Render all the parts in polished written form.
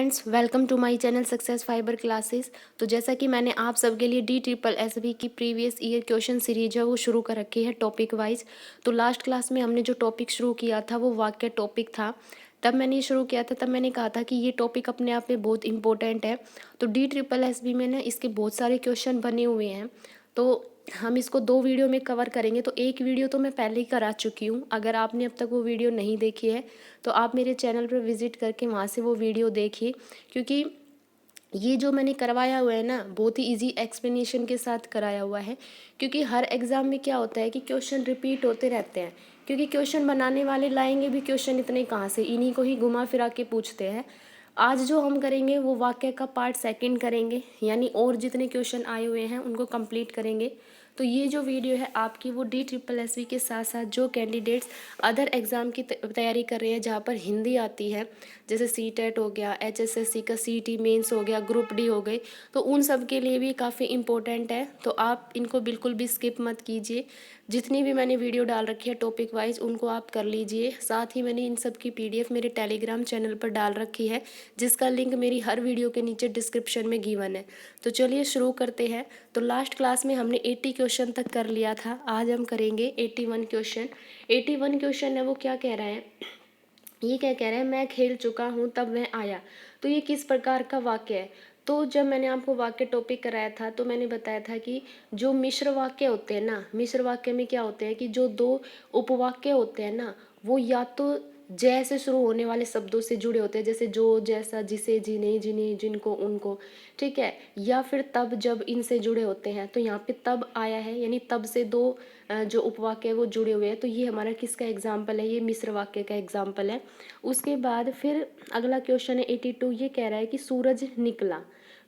Friends, welcome to my channel success fibre classes. तो जैसा कि मैंने आप सबके लिए DSSB की प्रीवियस ईयर क्वेश्चन सीरीज है वो शुरू कर रखी है टॉपिक वाइज। तो लास्ट क्लास में हमने जो टॉपिक शुरू किया था वो वाक्य टॉपिक था। तब मैंने ये शुरू किया था, तब मैंने कहा था कि ये टॉपिक अपने आप में बहुत इंपॉर्टेंट है। तो DSSB में ना इसके बहुत सारे क्वेश्चन बने हुए हैं। तो हम इसको 2 वीडियो में कवर करेंगे। तो एक वीडियो तो मैं पहले ही करा चुकी हूँ। अगर आपने अब तक वो वीडियो नहीं देखी है तो आप मेरे चैनल पर विज़िट करके वहाँ से वो वीडियो देखिए, क्योंकि ये जो मैंने करवाया हुआ है ना बहुत ही इजी एक्सप्लेनेशन के साथ कराया हुआ है। क्योंकि हर एग्ज़ाम में क्या होता है कि क्वेश्चन रिपीट होते रहते हैं, क्योंकि क्वेश्चन बनाने वाले लाएंगे भी क्वेश्चन इतने कहाँ से, इन्हीं को ही घुमा फिरा के पूछते हैं। आज जो हम करेंगे वो वाक्य का पार्ट सेकंड करेंगे, यानी और जितने क्वेश्चन आए हुए हैं उनको कंप्लीट करेंगे। तो ये जो वीडियो है आपकी वो DSSB के साथ साथ जो कैंडिडेट्स अदर एग्ज़ाम की तैयारी कर रहे हैं जहाँ पर हिंदी आती है, जैसे CTET हो गया, HSSC का CT मेंस हो गया, ग्रुप D हो गई, तो उन सब के लिए भी काफ़ी इम्पोर्टेंट है। तो आप इनको बिल्कुल भी स्किप मत कीजिए। जितनी भी मैंने वीडियो डाल रखी है टॉपिक वाइज उनको आप कर लीजिए। साथ ही मैंने इन सब की PDF मेरे टेलीग्राम चैनल पर डाल रखी है, जिसका लिंक मेरी हर वीडियो के नीचे डिस्क्रिप्शन में गिवन है। तो चलिए शुरू करते हैं। तो लास्ट क्लास में हमने 80 क्वेश्चन तक कर लिया था, आज हम करेंगे 81 क्वेश्चन। 81 क्वेश्चन है वो क्या कह रहा है, ये क्या कह रहा है, मैं खेल चुका हूँ तब वह आया। तो ये किस प्रकार का वाक्य है। तो जब मैंने आपको वाक्य टॉपिक कराया था तो मैंने बताया था कि जो मिश्र वाक्य होते हैं ना, मिश्र वाक्य में क्या होते हैं कि जो 2 उपवाक्य होते हैं ना वो या तो जय से शुरू होने वाले शब्दों से जुड़े होते हैं, जैसे जो, जैसा, जिसे, जिन्हें, जिन्हें, जिनको, उनको, ठीक है, या फिर तब, जब, इनसे जुड़े होते हैं। तो यहाँ पे तब आया है, यानी तब से 2 जो उपवाक्य है वो जुड़े हुए हैं। तो ये हमारा किसका एग्जाम्पल है, ये मिश्र वाक्य का एग्जाम्पल है। उसके बाद फिर अगला क्वेश्चन है 82, ये कह रहा है कि सूरज निकला।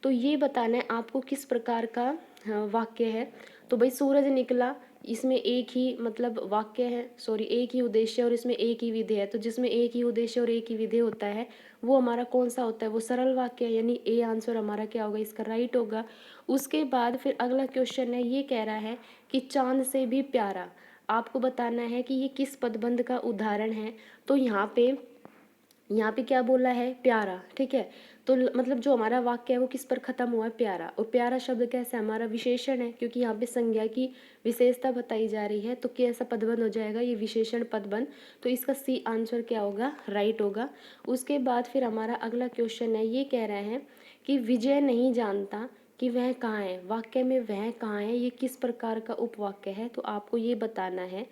तो ये बताना है आपको किस प्रकार का वाक्य है। तो भाई सूरज निकला, इसमें एक ही मतलब वाक्य है, सॉरी एक ही उद्देश्य और इसमें एक ही विधेय है। तो जिसमें एक ही उद्देश्य और एक ही विधेय होता है वो हमारा कौन सा होता है, वो सरल वाक्य है, यानी ए आंसर हमारा क्या होगा, इसका राइट होगा। उसके बाद फिर अगला क्वेश्चन है, ये कह रहा है कि चांद से भी प्यारा। आपको बताना है कि ये किस पदबंध का उदाहरण है। तो यहाँ पे क्या बोला है, प्यारा, ठीक है। तो मतलब जो हमारा वाक्य है वो किस पर खत्म हुआ है, प्यारा। और प्यारा शब्द कैसे, हमारा विशेषण है, क्योंकि यहाँ पे संज्ञा की विशेषता बताई जा रही है। तो कैसा पदबंध हो जाएगा, ये विशेषण पदबंध। तो इसका C आंसर क्या होगा, राइट होगा। उसके बाद फिर हमारा अगला क्वेश्चन है, ये कह रहा है कि विजय नहीं जानता कि वह कहाँ है। वाक्य में वह कहाँ है ये किस प्रकार का उपवाक्य है, तो आपको ये बताना है।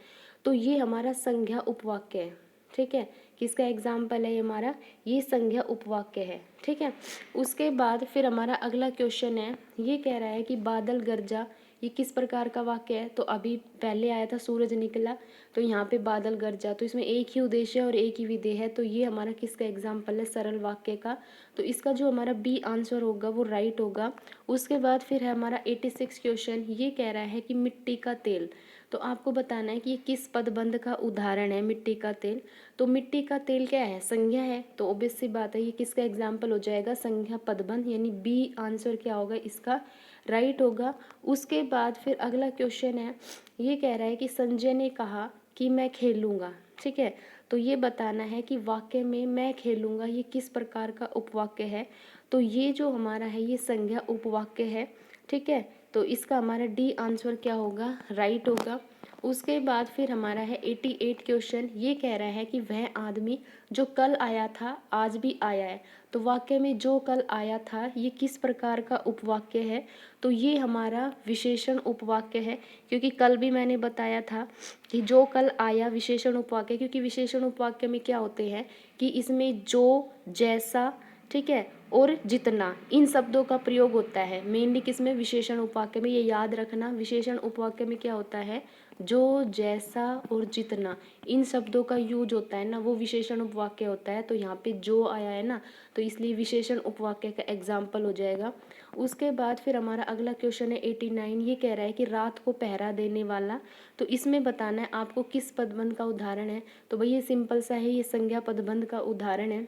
तो ये हमारा संज्ञा उपवाक्य है, ठीक है। किसका एग्जाम्पल है ये हमारा, ये संज्ञा उपवाक्य है, ठीक है। उसके बाद फिर हमारा अगला क्वेश्चन है, ये कह रहा है कि बादल गरजा, ये किस प्रकार का वाक्य है। तो अभी पहले आया था सूरज निकला, तो यहाँ पे बादल गरजा, तो इसमें एक ही उद्देश्य और एक ही विधेय है। तो ये हमारा किसका एग्जाम्पल है, सरल वाक्य का। तो इसका जो हमारा B आंसर होगा वो राइट होगा। उसके बाद फिर है हमारा 86 क्वेश्चन, ये कह रहा है कि मिट्टी का तेल। तो आपको बताना है कि ये किस पदबंध का उदाहरण है, मिट्टी का तेल। तो मिट्टी का तेल क्या है, संज्ञा है। तो ऑब्वियस सी बात है ये किसका एग्जाम्पल हो जाएगा, संज्ञा पदबंध, यानी B आंसर क्या होगा, इसका राइट होगा। उसके बाद फिर अगला क्वेश्चन है, ये कह रहा है कि संजय ने कहा कि मैं खेलूँगा, ठीक है। तो ये बताना है कि वाक्य में मैं खेलूँगा ये किस प्रकार का उपवाक्य है। तो ये जो हमारा है ये संज्ञा उपवाक्य है, ठीक है। तो इसका हमारा D आंसर क्या होगा, राइट होगा। उसके बाद फिर हमारा है 88 क्वेश्चन, ये कह रहा है कि वह आदमी जो कल आया था आज भी आया है। तो वाक्य में जो कल आया था ये किस प्रकार का उपवाक्य है। तो ये हमारा विशेषण उपवाक्य है, क्योंकि कल भी मैंने बताया था कि जो कल आया विशेषण उपवाक्य, क्योंकि विशेषण उपवाक्य में क्या होते हैं कि इसमें जो, जैसा, ठीक है, और जितना, इन शब्दों का प्रयोग होता है मेनली किसमें, विशेषण उपवाक्य में। ये याद रखना, विशेषण उपवाक्य में क्या होता है, जो, जैसा और जितना, इन शब्दों का यूज होता है ना, वो विशेषण उपवाक्य होता है। तो यहाँ पे जो आया है ना, तो इसलिए विशेषण उपवाक्य का एग्जाम्पल हो जाएगा। उसके बाद फिर हमारा अगला क्वेश्चन है 89, ये कह रहा है कि रात को पहरा देने वाला। तो इसमें बताना है आपको किस पदबंध का उदाहरण है। तो भाई ये सिंपल सा है, ये संज्ञा पदबंध का उदाहरण है,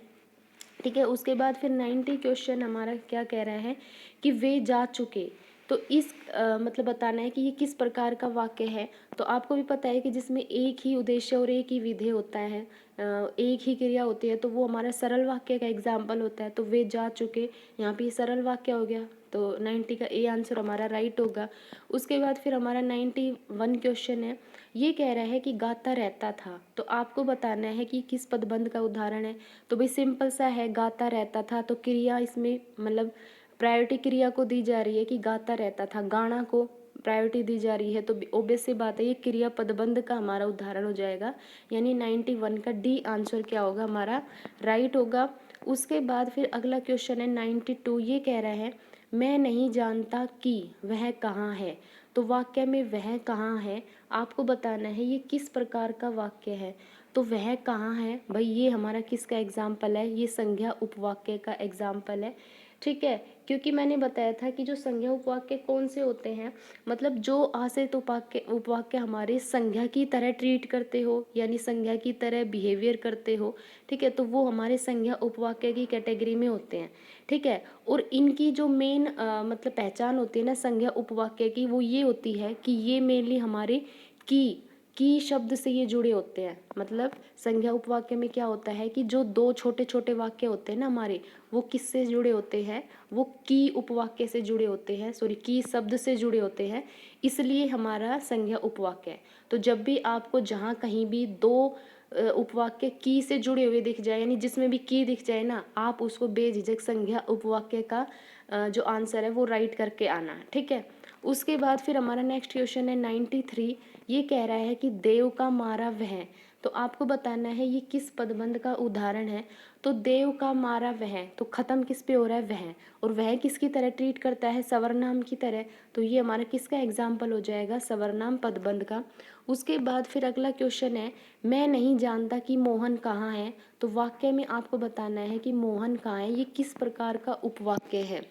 ठीक है। उसके बाद फिर 90 क्वेश्चन हमारा क्या कह रहा है कि वे जा चुके, तो इस मतलब बताना है कि ये किस प्रकार का वाक्य है। तो आपको भी पता है कि जिसमें एक ही उद्देश्य और एक ही विधेय होता है, एक ही क्रिया होती है, तो वो हमारा सरल वाक्य का एग्जाम्पल होता है। तो वे जा चुके, यहाँ पे ये सरल वाक्य हो गया, तो 90 का ए आंसर हमारा राइट होगा। उसके बाद फिर हमारा 91 क्वेश्चन है, ये कह रहा है कि गाता रहता था। तो आपको बताना है कि किस पदबंध का उदाहरण है। तो भाई सिंपल सा है, गाता रहता था, तो क्रिया इसमें मतलब प्रायोरिटी क्रिया को दी जा रही है कि गाता रहता था, गाना को प्रायोरिटी दी जा रही है। तो ऑब्वियस सी बात है, ये क्रिया पदबंध का हमारा उदाहरण हो जाएगा। यानी 91 का डी आंसर क्या होगा हमारा, राइट होगा। उसके बाद फिर अगला क्वेश्चन है 92, ये कह रहा है मैं नहीं जानता कि वह कहाँ है। तो वाक्य में वह कहाँ है आपको बताना है, ये किस प्रकार का वाक्य है। तो वह कहाँ है भाई, ये हमारा किसका एग्जाम्पल है, ये संज्ञा उपवाक्य का एग्जाम्पल है। ठीक है, क्योंकि मैंने बताया था कि जो संज्ञा उपवाक्य कौन से होते हैं, मतलब जो आश्रित उपवाक्य हमारे संज्ञा की तरह ट्रीट करते हो, यानी संज्ञा की तरह बिहेवियर करते हो। ठीक है, तो वो हमारे संज्ञा उपवाक्य की कैटेगरी में होते हैं। ठीक है, और इनकी जो मेन मतलब पहचान होती है ना संज्ञा उपवाक्य की, वो ये होती है कि ये मेनली हमारे की शब्द से ये जुड़े होते हैं। मतलब संज्ञा उपवाक्य में क्या होता है कि जो दो छोटे छोटे वाक्य होते हैं ना हमारे, वो किससे जुड़े होते हैं, वो की उपवाक्य से जुड़े होते हैं, सॉरी की शब्द से जुड़े होते हैं, इसलिए हमारा संज्ञा उपवाक्य है। तो जब भी आपको जहाँ कहीं भी दो उपवाक्य की से जुड़े हुए दिख जाए, यानी जिसमें भी की दिख जाए ना, आप उसको बेझिझक संज्ञा उपवाक्य का जो आंसर है वो राइट करके आना है। ठीक है, उसके बाद फिर हमारा नेक्स्ट क्वेश्चन है 93, ये कह रहा है कि देव का मारा वह। तो आपको बताना है ये किस पदबंध का उदाहरण है। तो देव का मारा वह, तो खत्म किस पे हो रहा है, वह, और वह किसकी तरह ट्रीट करता है, सवर्नाम की तरह। तो ये हमारा किसका एग्जाम्पल हो जाएगा, सवर्नाम पदबंध का। उसके बाद फिर अगला क्वेश्चन है मैं नहीं जानता कि मोहन कहाँ है। तो वाक्य में आपको बताना है कि मोहन कहाँ है, ये किस प्रकार का उपवाक्य है।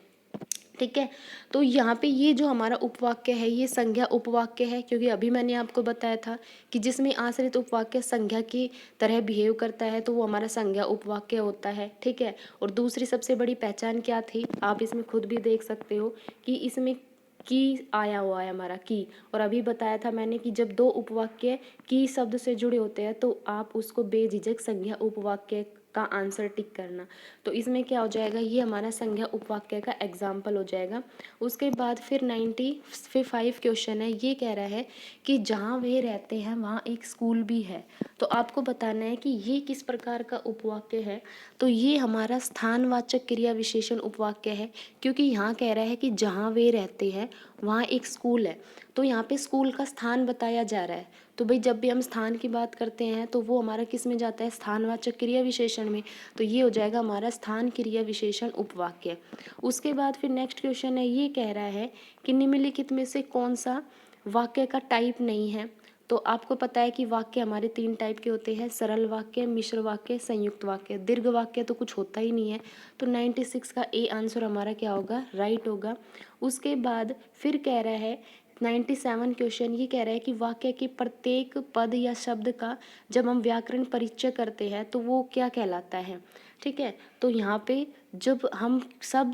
ठीक है, तो यहाँ पे ये जो हमारा उपवाक्य है ये संज्ञा उपवाक्य है, क्योंकि अभी मैंने आपको बताया था कि जिसमें आश्रित उपवाक्य संज्ञा की तरह बिहेव करता है तो वो हमारा संज्ञा उपवाक्य होता है। ठीक है, और दूसरी सबसे बड़ी पहचान क्या थी, आप इसमें खुद भी देख सकते हो कि इसमें की आया हुआ है हमारा की, और अभी बताया था मैंने कि जब दो उपवाक्य की शब्द से जुड़े होते हैं तो आप उसको बेझिझक संज्ञा उपवाक्य का आंसर टिक करना। तो इसमें क्या हो जाएगा, ये हमारा संज्ञा उपवाक्य का एग्जाम्पल हो जाएगा। उसके बाद फिर 95 क्वेश्चन है, ये कह रहा है कि जहाँ वे रहते हैं वहाँ एक स्कूल भी है। तो आपको बताना है कि ये किस प्रकार का उपवाक्य है। तो ये हमारा स्थानवाचक क्रिया विशेषण उपवाक्य है, क्योंकि यहाँ कह रहा है कि जहाँ वे रहते हैं वहाँ एक स्कूल है। तो यहाँ पे स्कूल का स्थान बताया जा रहा है। तो भाई जब भी हम स्थान की बात करते हैं तो वो हमारा किस में जाता है, स्थानवाचक क्रिया विशेषण में। तो ये हो जाएगा हमारा स्थान क्रिया विशेषण उपवाक्य। उसके बाद फिर नेक्स्ट क्वेश्चन है, ये कह रहा है कि निम्नलिखित में से कौन सा वाक्य का टाइप नहीं है। तो आपको पता है कि वाक्य हमारे 3 टाइप के होते हैं, सरल वाक्य, मिश्र वाक्य, संयुक्त वाक्य। दीर्घ वाक्य तो कुछ होता ही नहीं है। तो 96 का ए आंसर हमारा क्या होगा, राइट होगा। उसके बाद फिर कह रहा है 97 क्वेश्चन, ये कह रहा है कि वाक्य के प्रत्येक पद या शब्द का जब हम व्याकरण परिचय करते हैं तो वो क्या कहलाता है। ठीक है, तो यहाँ पे जब हम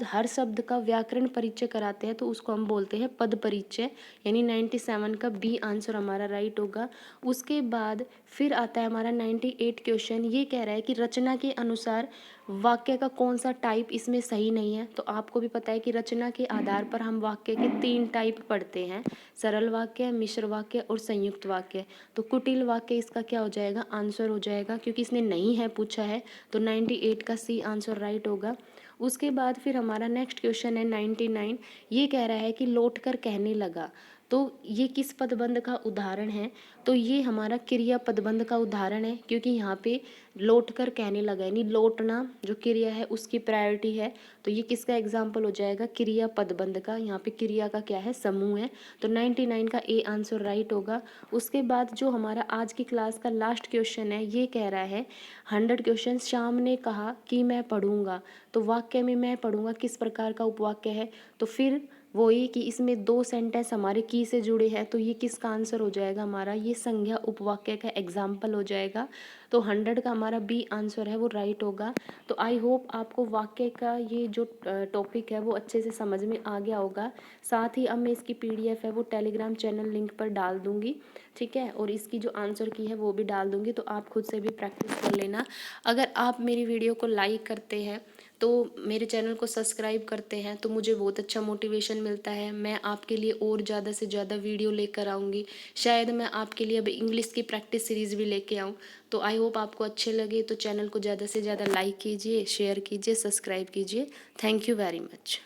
हर शब्द का व्याकरण परिचय कराते हैं तो उसको हम बोलते हैं पद परिचय, यानी 97 का बी आंसर हमारा राइट होगा। उसके बाद फिर आता है हमारा 98 क्वेश्चन, ये कह रहा है कि रचना के अनुसार वाक्य का कौन सा टाइप इसमें सही नहीं है। तो आपको भी पता है कि रचना के आधार पर हम वाक्य के 3 टाइप पढ़ते हैं, सरल वाक्य, मिश्र वाक्य और संयुक्त वाक्य। तो कुटिल वाक्य इसका क्या हो जाएगा, आंसर हो जाएगा, क्योंकि इसने नहीं है पूछा है। तो 98 का सी आंसर राइट होगा। उसके बाद फिर हमारा नेक्स्ट क्वेश्चन है 99, ये कह रहा है कि लौट कर कहने लगा। तो ये किस पदबंध का उदाहरण है। तो ये हमारा क्रिया पदबंध का उदाहरण है, क्योंकि यहाँ पे लौट कर कहने लगा, यानी लौटना जो क्रिया है उसकी प्रायोरिटी है। तो ये किसका एग्जाम्पल हो जाएगा, क्रिया पदबंध का। यहाँ पे क्रिया का क्या है, समूह है। तो 99 का ए आंसर राइट होगा। उसके बाद जो हमारा आज की क्लास का लास्ट क्वेश्चन है, ये कह रहा है 100 क्वेश्चन, श्याम ने कहा कि मैं पढ़ूंगा। तो वाक्य में मैं पढ़ूंगा किस प्रकार का उपवाक्य है। तो फिर वो ये कि इसमें 2 सेंटेंस हमारे की से जुड़े हैं, तो ये किसका आंसर हो जाएगा हमारा, ये संज्ञा उपवाक्य का एग्जाम्पल हो जाएगा। तो 100 का हमारा बी आंसर है वो राइट होगा। तो आई होप आपको वाक्य का ये जो टॉपिक है वो अच्छे से समझ में आ गया होगा। साथ ही अब मैं इसकी पीडीएफ है वो टेलीग्राम चैनल लिंक पर डाल दूँगी, ठीक है, और इसकी जो आंसर की है वो भी डाल दूँगी, तो आप खुद से भी प्रैक्टिस कर लेना। अगर आप मेरी वीडियो को लाइक करते हैं, तो मेरे चैनल को सब्सक्राइब करते हैं, तो मुझे बहुत अच्छा मोटिवेशन मिलता है। मैं आपके लिए और ज़्यादा से ज़्यादा वीडियो लेकर आऊँगी। शायद मैं आपके लिए अब इंग्लिश की प्रैक्टिस सीरीज़ भी लेके आऊँ। तो आई होप आपको अच्छे लगे, तो चैनल को ज़्यादा से ज़्यादा लाइक कीजिए, शेयर कीजिए, सब्सक्राइब कीजिए। Thank you very much.